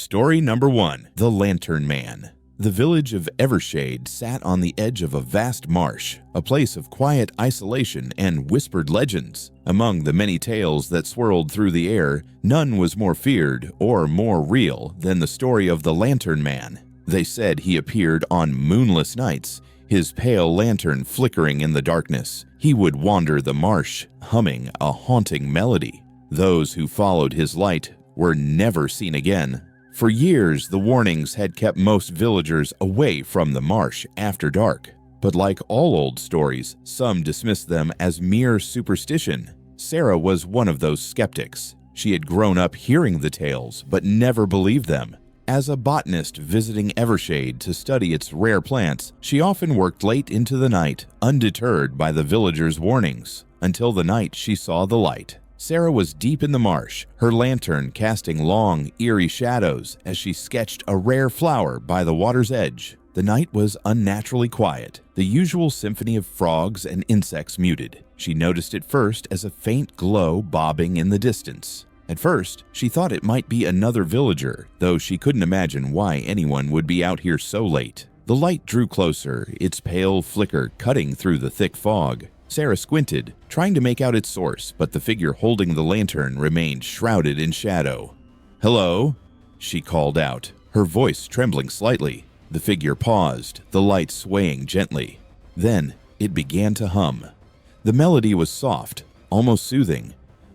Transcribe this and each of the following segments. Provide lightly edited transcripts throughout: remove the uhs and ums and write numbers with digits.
Story number 1. The Lantern Man. The village of Evershade sat on the edge of a vast marsh, a place of quiet isolation and whispered legends. Among the many tales that swirled through the air, none was more feared or more real than the story of the Lantern Man. They said he appeared on moonless nights, his pale lantern flickering in the darkness. He would wander the marsh, humming a haunting melody. Those who followed his light were never seen again. For years, the warnings had kept most villagers away from the marsh after dark. But like all old stories, some dismissed them as mere superstition. Sarah was one of those skeptics. She had grown up hearing the tales, but never believed them. As a botanist visiting Evershade to study its rare plants, she often worked late into the night, undeterred by the villagers' warnings, until the night she saw the light. Sarah was deep in the marsh, her lantern casting long, eerie shadows as she sketched a rare flower by the water's edge. The night was unnaturally quiet, the usual symphony of frogs and insects muted. She noticed it first as a faint glow bobbing in the distance. At first, she thought it might be another villager, though she couldn't imagine why anyone would be out here so late. The light drew closer, its pale flicker cutting through the thick fog. Sarah squinted, trying to make out its source, but the figure holding the lantern remained shrouded in shadow. "Hello?" she called out, her voice trembling slightly. The figure paused, the light swaying gently. Then it began to hum. The melody was soft, almost soothing,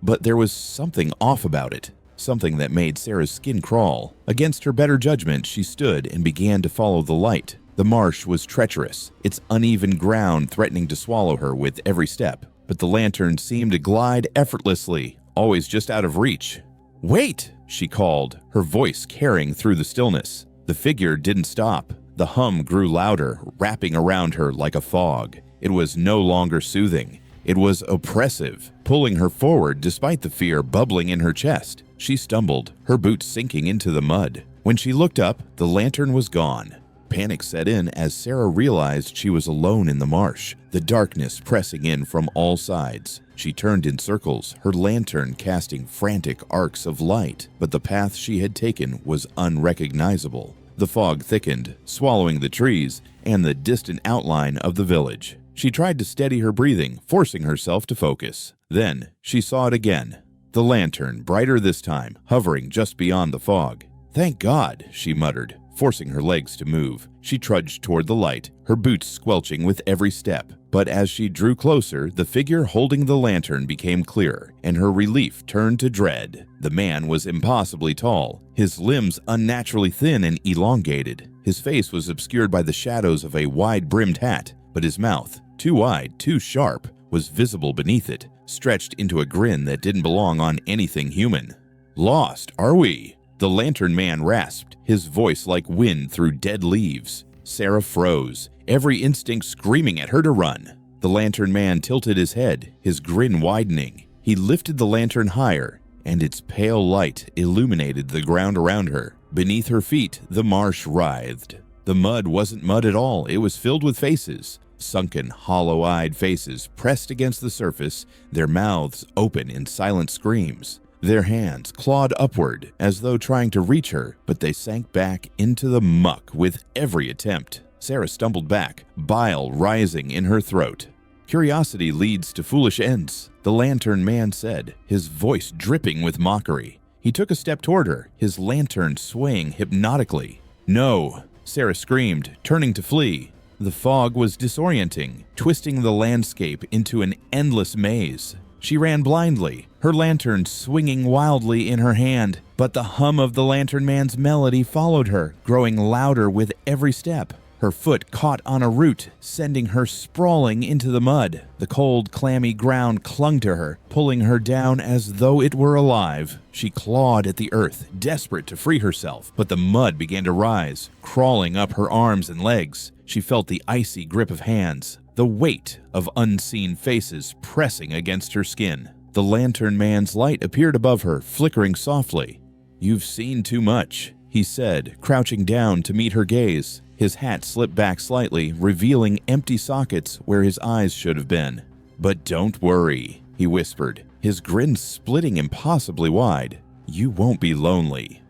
but there was something off about it, something that made Sarah's skin crawl. Against her better judgment, she stood and began to follow the light. The marsh was treacherous, its uneven ground threatening to swallow her with every step, but the lantern seemed to glide effortlessly, always just out of reach. "Wait!" she called, her voice carrying through the stillness. The figure didn't stop. The hum grew louder, wrapping around her like a fog. It was no longer soothing. It was oppressive, pulling her forward despite the fear bubbling in her chest. She stumbled, her boots sinking into the mud. When she looked up, the lantern was gone. Panic set in as Sarah realized she was alone in the marsh, the darkness pressing in from all sides. She turned in circles, her lantern casting frantic arcs of light, but the path she had taken was unrecognizable. The fog thickened, swallowing the trees and the distant outline of the village. She tried to steady her breathing, forcing herself to focus. Then she saw it again. The lantern, brighter this time, hovering just beyond the fog. "Thank God," she muttered, forcing her legs to move. She trudged toward the light, her boots squelching with every step. But as she drew closer, the figure holding the lantern became clearer, and her relief turned to dread. The man was impossibly tall, his limbs unnaturally thin and elongated. His face was obscured by the shadows of a wide-brimmed hat, but his mouth, too wide, too sharp, was visible beneath it, stretched into a grin that didn't belong on anything human. "Lost, are we?" The lantern man rasped, his voice like wind through dead leaves. Sarah froze, every instinct screaming at her to run. The lantern man tilted his head, his grin widening. He lifted the lantern higher, and its pale light illuminated the ground around her. Beneath her feet, the marsh writhed. The mud wasn't mud at all, it was filled with faces. Sunken, hollow-eyed faces pressed against the surface, their mouths open in silent screams. Their hands clawed upward as though trying to reach her, but they sank back into the muck with every attempt. Sarah stumbled back, bile rising in her throat. "Curiosity leads to foolish ends," the lantern man said, his voice dripping with mockery. He took a step toward her, his lantern swaying hypnotically. "No!" Sarah screamed, turning to flee. The fog was disorienting, twisting the landscape into an endless maze. She ran blindly, her lantern swinging wildly in her hand, but the hum of the lantern man's melody followed her, growing louder with every step. Her foot caught on a root, sending her sprawling into the mud. The cold, clammy ground clung to her, pulling her down as though it were alive. She clawed at the earth, desperate to free herself, but the mud began to rise, crawling up her arms and legs. She felt the icy grip of hands, the weight of unseen faces pressing against her skin. The lantern man's light appeared above her, flickering softly. "You've seen too much," he said, crouching down to meet her gaze. His hat slipped back slightly, revealing empty sockets where his eyes should have been. "But don't worry," he whispered, his grin splitting impossibly wide. "You won't be lonely."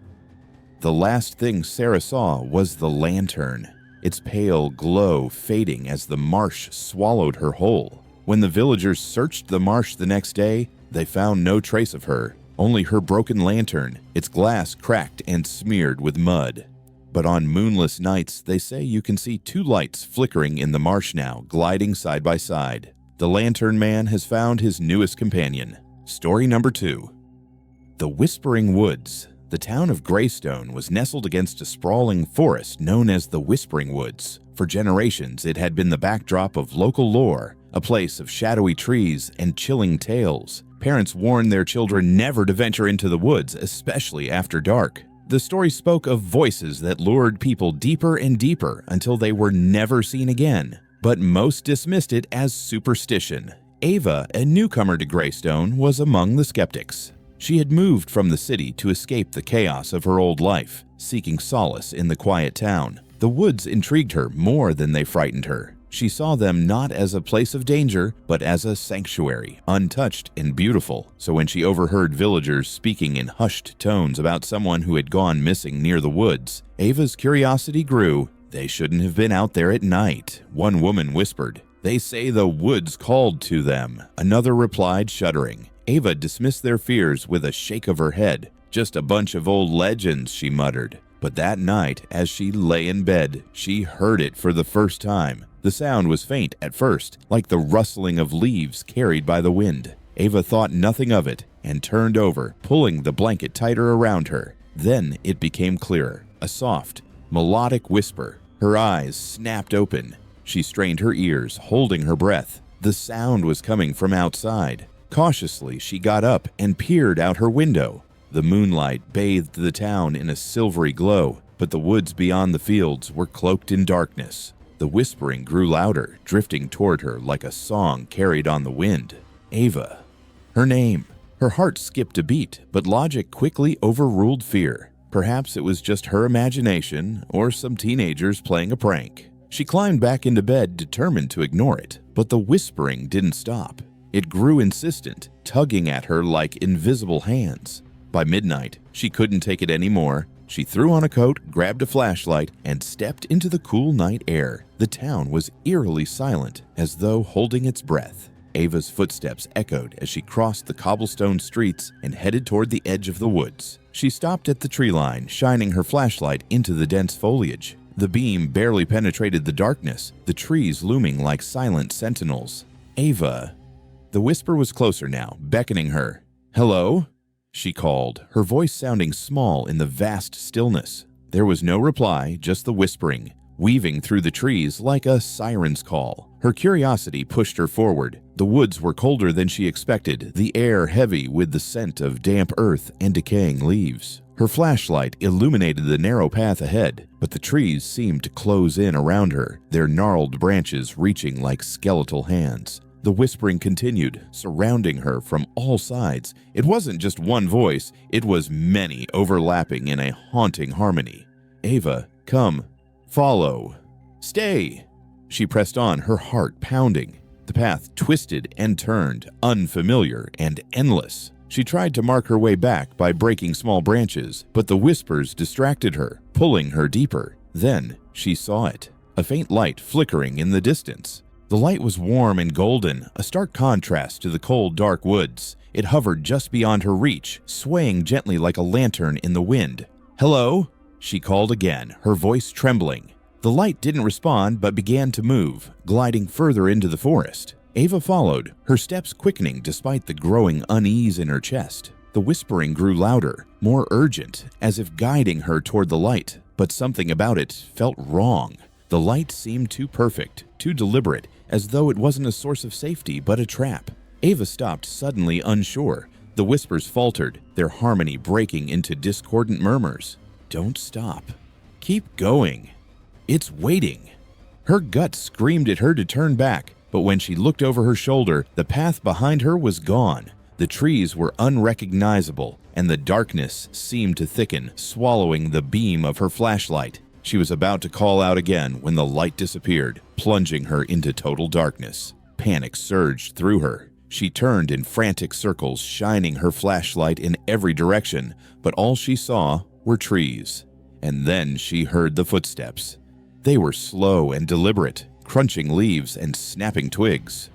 The last thing Sarah saw was the lantern, its pale glow fading as the marsh swallowed her whole. When the villagers searched the marsh the next day, they found no trace of her, only her broken lantern, its glass cracked and smeared with mud. But on moonless nights, they say you can see two lights flickering in the marsh now, gliding side by side. The Lantern Man has found his newest companion. Story number 2. The Whispering Woods. The town of Greystone was nestled against a sprawling forest known as the Whispering Woods. For generations, it had been the backdrop of local lore, a place of shadowy trees and chilling tales. Parents warned their children never to venture into the woods, especially after dark. The story spoke of voices that lured people deeper and deeper until they were never seen again. But most dismissed it as superstition. Ava, a newcomer to Greystone, was among the skeptics. She had moved from the city to escape the chaos of her old life, seeking solace in the quiet town. The woods intrigued her more than they frightened her. She saw them not as a place of danger, but as a sanctuary, untouched and beautiful. So when she overheard villagers speaking in hushed tones about someone who had gone missing near the woods, Ava's curiosity grew. They shouldn't have been out there at night, one woman whispered. They say the woods called to them, another replied, shuddering. Ava dismissed their fears with a shake of her head. Just a bunch of old legends, she muttered. But that night, as she lay in bed, she heard it for the first time. The sound was faint at first, like the rustling of leaves carried by the wind. Ava thought nothing of it and turned over, pulling the blanket tighter around her. Then it became clearer, a soft, melodic whisper. Her eyes snapped open. She strained her ears, holding her breath. The sound was coming from outside. Cautiously, she got up and peered out her window. The moonlight bathed the town in a silvery glow, but the woods beyond the fields were cloaked in darkness. The whispering grew louder, drifting toward her like a song carried on the wind. Ava. Her name. Her heart skipped a beat, but logic quickly overruled fear. Perhaps it was just her imagination or some teenagers playing a prank. She climbed back into bed, determined to ignore it, but the whispering didn't stop. It grew insistent, tugging at her like invisible hands. By midnight, she couldn't take it anymore. She threw on a coat, grabbed a flashlight, and stepped into the cool night air. The town was eerily silent, as though holding its breath. Ava's footsteps echoed as she crossed the cobblestone streets and headed toward the edge of the woods. She stopped at the tree line, shining her flashlight into the dense foliage. The beam barely penetrated the darkness, the trees looming like silent sentinels. Ava. The whisper was closer now, beckoning her. "Hello?" she called, her voice sounding small in the vast stillness. There was no reply, just the whispering, weaving through the trees like a siren's call. Her curiosity pushed her forward. The woods were colder than she expected, the air heavy with the scent of damp earth and decaying leaves. Her flashlight illuminated the narrow path ahead, but the trees seemed to close in around her, their gnarled branches reaching like skeletal hands. The whispering continued, surrounding her from all sides. It wasn't just one voice, it was many overlapping in a haunting harmony. "Ava, come. Follow. Stay." She pressed on, her heart pounding. The path twisted and turned, unfamiliar and endless. She tried to mark her way back by breaking small branches, but the whispers distracted her, pulling her deeper. Then she saw it, a faint light flickering in the distance. The light was warm and golden, a stark contrast to the cold, dark woods. It hovered just beyond her reach, swaying gently like a lantern in the wind. "Hello?" she called again, her voice trembling. The light didn't respond but began to move, gliding further into the forest. Ava followed, her steps quickening despite the growing unease in her chest. The whispering grew louder, more urgent, as if guiding her toward the light, but something about it felt wrong. The light seemed too perfect, too deliberate, as though it wasn't a source of safety but a trap. Ava stopped, suddenly unsure. The whispers faltered, their harmony breaking into discordant murmurs. "Don't stop. Keep going. It's waiting." Her gut screamed at her to turn back, but when she looked over her shoulder, the path behind her was gone. The trees were unrecognizable, and the darkness seemed to thicken, swallowing the beam of her flashlight. She was about to call out again when the light disappeared, plunging her into total darkness. Panic surged through her. She turned in frantic circles, shining her flashlight in every direction, but all she saw were trees. And then she heard the footsteps. They were slow and deliberate, crunching leaves and snapping twigs.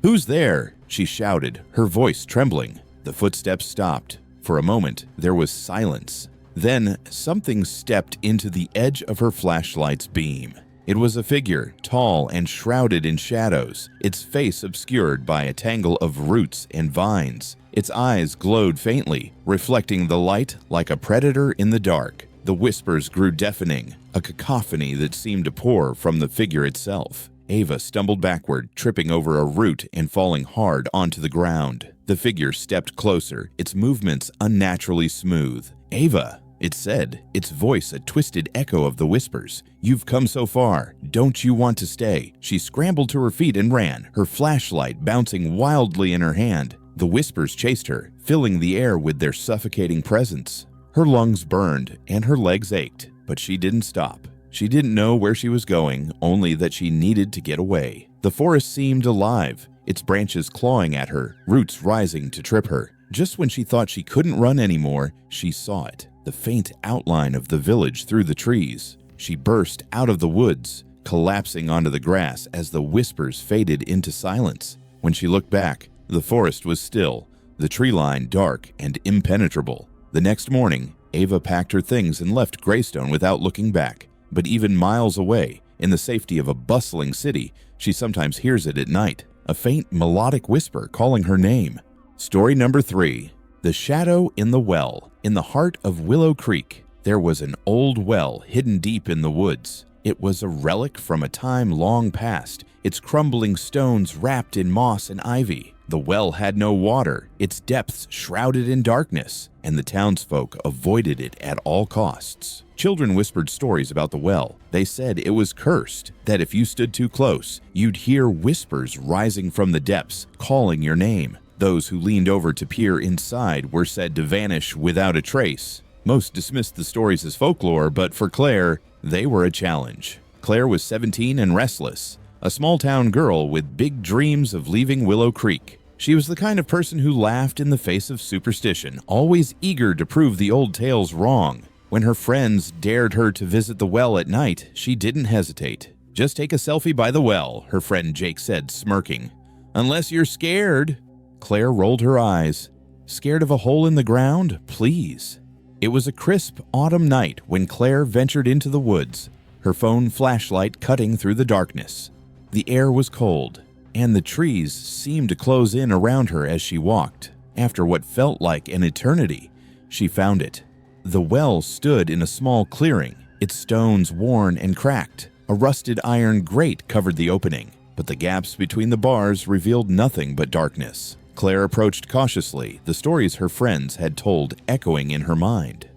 "Who's there?" she shouted, her voice trembling. The footsteps stopped. For a moment, there was silence. Then something stepped into the edge of her flashlight's beam. It was a figure, tall and shrouded in shadows, its face obscured by a tangle of roots and vines. Its eyes glowed faintly, reflecting the light like a predator in the dark. The whispers grew deafening, a cacophony that seemed to pour from the figure itself. Ava stumbled backward, tripping over a root and falling hard onto the ground. The figure stepped closer, its movements unnaturally smooth. "Ava," it said, its voice a twisted echo of the whispers. "You've come so far. Don't you want to stay?" She scrambled to her feet and ran, her flashlight bouncing wildly in her hand. The whispers chased her, filling the air with their suffocating presence. Her lungs burned and her legs ached, but she didn't stop. She didn't know where she was going, only that she needed to get away. The forest seemed alive, its branches clawing at her, roots rising to trip her. Just when she thought she couldn't run anymore, she saw it, the faint outline of the village through the trees. She burst out of the woods, collapsing onto the grass as the whispers faded into silence. When she looked back, the forest was still, the tree line dark and impenetrable. The next morning, Ava packed her things and left Greystone without looking back. But even miles away, in the safety of a bustling city, she sometimes hears it at night, a faint melodic whisper calling her name. Story number 3. The Shadow in the Well. In the heart of Willow Creek, there was an old well hidden deep in the woods. It was a relic from a time long past, its crumbling stones wrapped in moss and ivy. The well had no water, its depths shrouded in darkness, and the townsfolk avoided it at all costs. Children whispered stories about the well. They said it was cursed, that if you stood too close, you'd hear whispers rising from the depths, calling your name. Those who leaned over to peer inside were said to vanish without a trace. Most dismissed the stories as folklore, but for Claire, they were a challenge. Claire was 17 and restless, a small-town girl with big dreams of leaving Willow Creek. She was the kind of person who laughed in the face of superstition, always eager to prove the old tales wrong. When her friends dared her to visit the well at night, she didn't hesitate. "Just take a selfie by the well," her friend Jake said, smirking. "Unless you're scared." Claire rolled her eyes. "Scared of a hole in the ground? Please." It was a crisp autumn night when Claire ventured into the woods, her phone flashlight cutting through the darkness. The air was cold, and the trees seemed to close in around her as she walked. After what felt like an eternity, she found it. The well stood in a small clearing, its stones worn and cracked. A rusted iron grate covered the opening, but the gaps between the bars revealed nothing but darkness. Claire approached cautiously, the stories her friends had told echoing in her mind.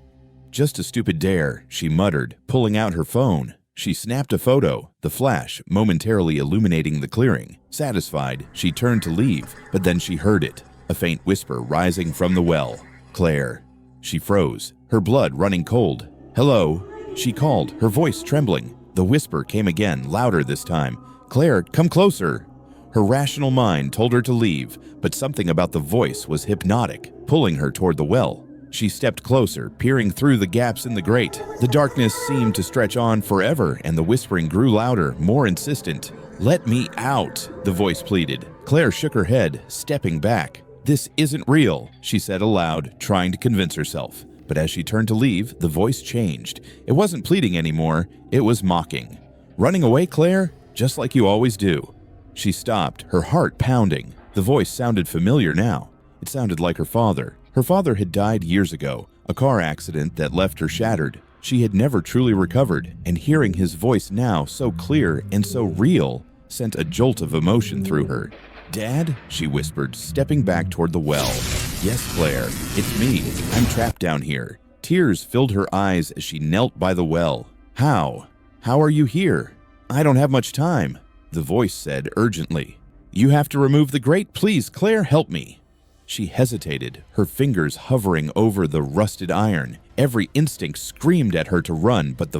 "Just a stupid dare," she muttered, pulling out her phone. She snapped a photo, the flash momentarily illuminating the clearing. Satisfied, she turned to leave, but then she heard it, a faint whisper rising from the well. "Claire." She froze, her blood running cold. "Hello," she called, her voice trembling. The whisper came again, louder this time. "Claire, come closer." Her rational mind told her to leave, but something about the voice was hypnotic, pulling her toward the well. She stepped closer, peering through the gaps in the grate. The darkness seemed to stretch on forever, and the whispering grew louder, more insistent. "Let me out," the voice pleaded. Claire shook her head, stepping back. "This isn't real," she said aloud, trying to convince herself. But as she turned to leave, the voice changed. It wasn't pleading anymore, it was mocking. "Running away, Claire? Just like you always do." She stopped, her heart pounding. The voice sounded familiar now. It sounded like her father. Her father had died years ago, a car accident that left her shattered. She had never truly recovered, and hearing his voice now so clear and so real sent a jolt of emotion through her. "Dad?" she whispered, stepping back toward the well. "Yes, Claire, it's me. I'm trapped down here." Tears filled her eyes as she knelt by the well. How are you here?" "I don't have much time," the voice said urgently. "You have to remove the grate. Please, Claire, help me." She hesitated, her fingers hovering over the rusted iron. Every instinct screamed at her to run, but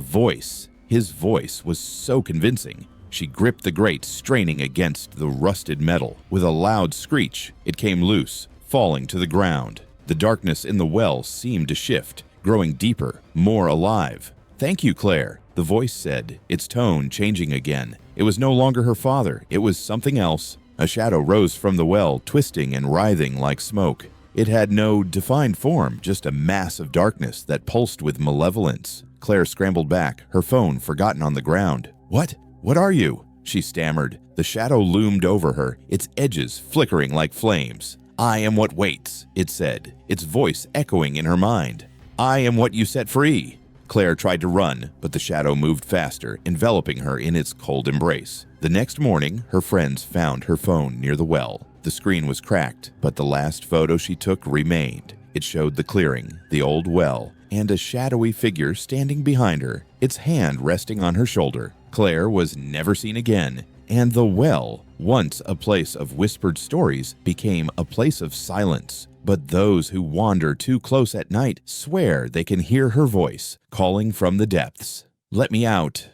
his voice was so convincing. She gripped the grate, straining against the rusted metal. With a loud screech, it came loose, falling to the ground. The darkness in the well seemed to shift, growing deeper, more alive. "Thank you, Claire," the voice said, its tone changing again. It was no longer her father, it was something else. A shadow rose from the well, twisting and writhing like smoke. It had no defined form, just a mass of darkness that pulsed with malevolence. Claire scrambled back, her phone forgotten on the ground. "What? What are you?" she stammered. The shadow loomed over her, its edges flickering like flames. "I am what waits," it said, its voice echoing in her mind. "I am what you set free." Claire tried to run, but the shadow moved faster, enveloping her in its cold embrace. The next morning, her friends found her phone near the well. The screen was cracked, but the last photo she took remained. It showed the clearing, the old well, and a shadowy figure standing behind her, its hand resting on her shoulder. Claire was never seen again, and the well, once a place of whispered stories, became a place of silence. But those who wander too close at night swear they can hear her voice calling from the depths. "Let me out."